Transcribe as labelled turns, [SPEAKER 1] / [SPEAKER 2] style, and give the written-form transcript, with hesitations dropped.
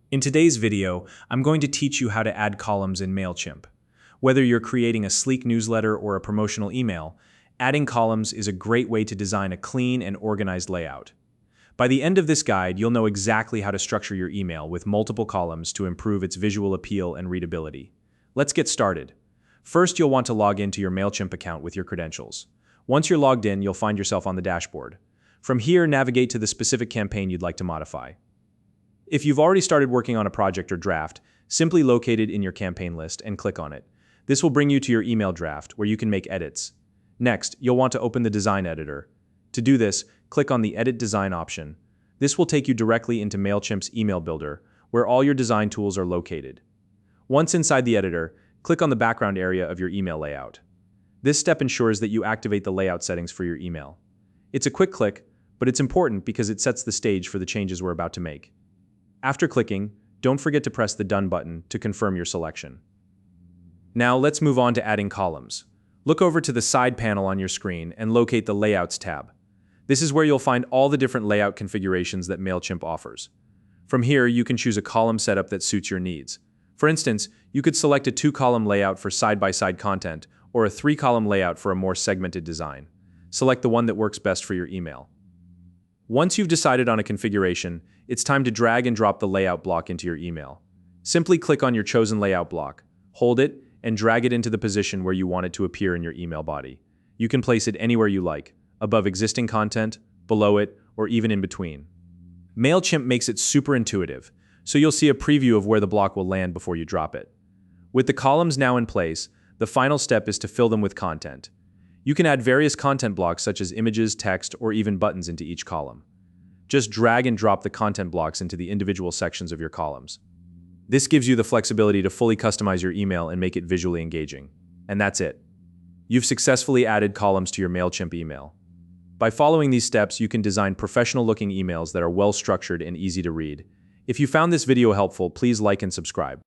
[SPEAKER 1] In today's video, I'm going to teach you how to add columns in Mailchimp. Whether you're creating a sleek newsletter or a promotional email, adding columns is a great way to design a clean and organized layout. By the end of this guide, you'll know exactly how to structure your email with multiple columns to improve its visual appeal and readability. Let's get started. First, you'll want to log into your Mailchimp account with your credentials. Once you're logged in, you'll find yourself on the dashboard. From here, navigate to the specific campaign you'd like to modify. If you've already started working on a project or draft, simply locate it in your campaign list and click on it. This will bring you to your email draft, where you can make edits. Next, you'll want to open the design editor. To do this, click on the Edit Design option. This will take you directly into Mailchimp's email builder, where all your design tools are located. Once inside the editor, click on the background area of your email layout. This step ensures that you activate the layout settings for your email. It's a quick click, but it's important because it sets the stage for the changes we're about to make. After clicking, don't forget to press the Done button to confirm your selection. Now let's move on to adding columns. Look over to the side panel on your screen and locate the Layouts tab. This is where you'll find all the different layout configurations that Mailchimp offers. From here, you can choose a column setup that suits your needs. For instance, you could select a 2-column layout for side-by-side content or a 3-column layout for a more segmented design. Select the one that works best for your email. Once you've decided on a configuration, it's time to drag and drop the layout block into your email. Simply click on your chosen layout block, hold it, and drag it into the position where you want it to appear in your email body. You can place it anywhere you like, above existing content, below it, or even in between. Mailchimp makes it super intuitive, so you'll see a preview of where the block will land before you drop it. With the columns now in place, the final step is to fill them with content. You can add various content blocks such as images, text, or even buttons into each column. Just drag and drop the content blocks into the individual sections of your columns. This gives you the flexibility to fully customize your email and make it visually engaging. And that's it. You've successfully added columns to your Mailchimp email. By following these steps, you can design professional-looking emails that are well-structured and easy to read. If you found this video helpful, please like and subscribe.